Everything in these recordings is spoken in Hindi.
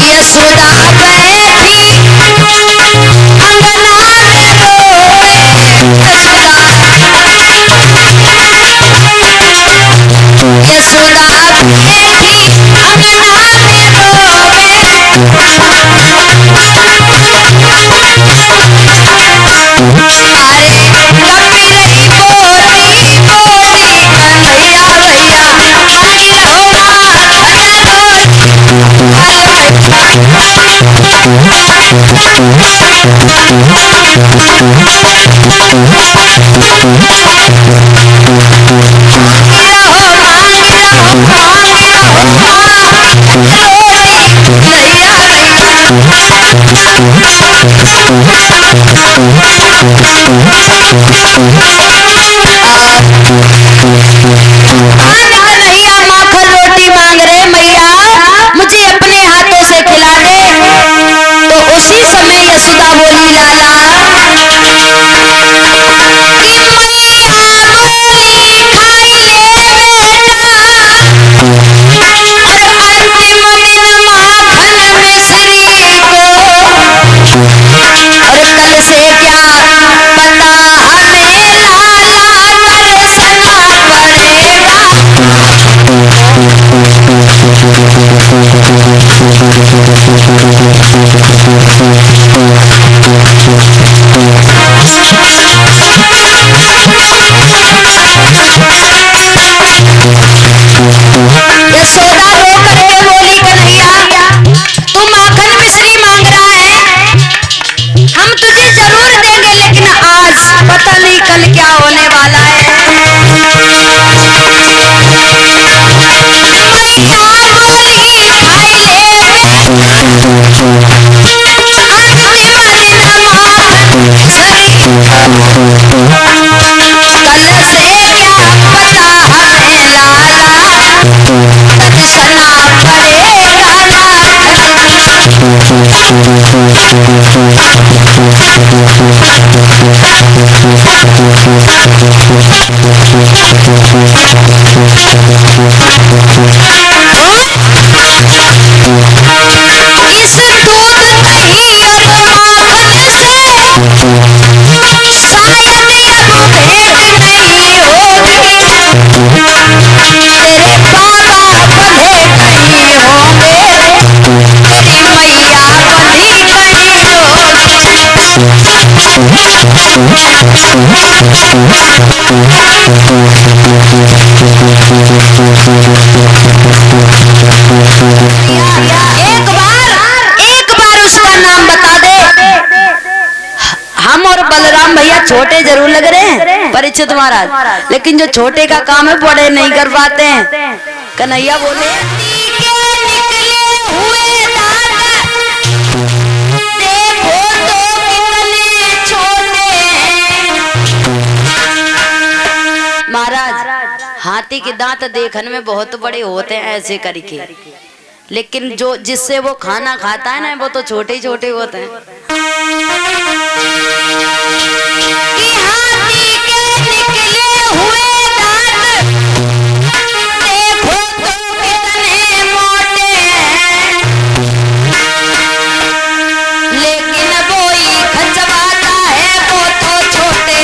यशोदा बैठी अंगना में रोवे, यशोदा बैठी अंगना में रोवे, अरे कभी रही बोली बोली कन्हैया भैया आई रहो कन्हैया माखन रोटी मांग रहे, मैया मुझे अपने हाथों से खिला दे। तो उसी समय यशोदा बोली लाला से क्या पता हमें लाला तरसना पड़ेगा। यशोदा रो करके बोली कन्हैया तू माखन मिश्री मांग रहा है, हम तुझे जरूर देंगे, लेकिन आज पता नहीं कल क्या होने वाला है। कल से क्या पता हमें लाला तरसना पड़ेगा। इस दूध दही और माखन से शायद अब भेंट नहीं होगी, तेरे बाबा बंधे नहीं होंगे, तेरी मैया बंधी नहीं होगी। एक बार उसका नाम बता दे। हम और बलराम भैया छोटे जरूर लग रहे हैं परीक्षित महाराज, लेकिन जो छोटे का काम है बड़े नहीं कर पाते हैं। कन्हैया बोले महाराज, हाथी के दांत देखने में बहुत बड़े होते हैं ऐसे करके, लेकिन जो जिससे वो खाना खाता है ना वो तो छोटे ही छोटे होते हैं। कि हाथी के निकले हुए दांत देखो तो कितने मोटे हैं, लेकिन वो ही खचवाता है वो तो छोटे।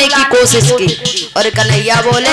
की कोशिश की। और कन्हैया बोले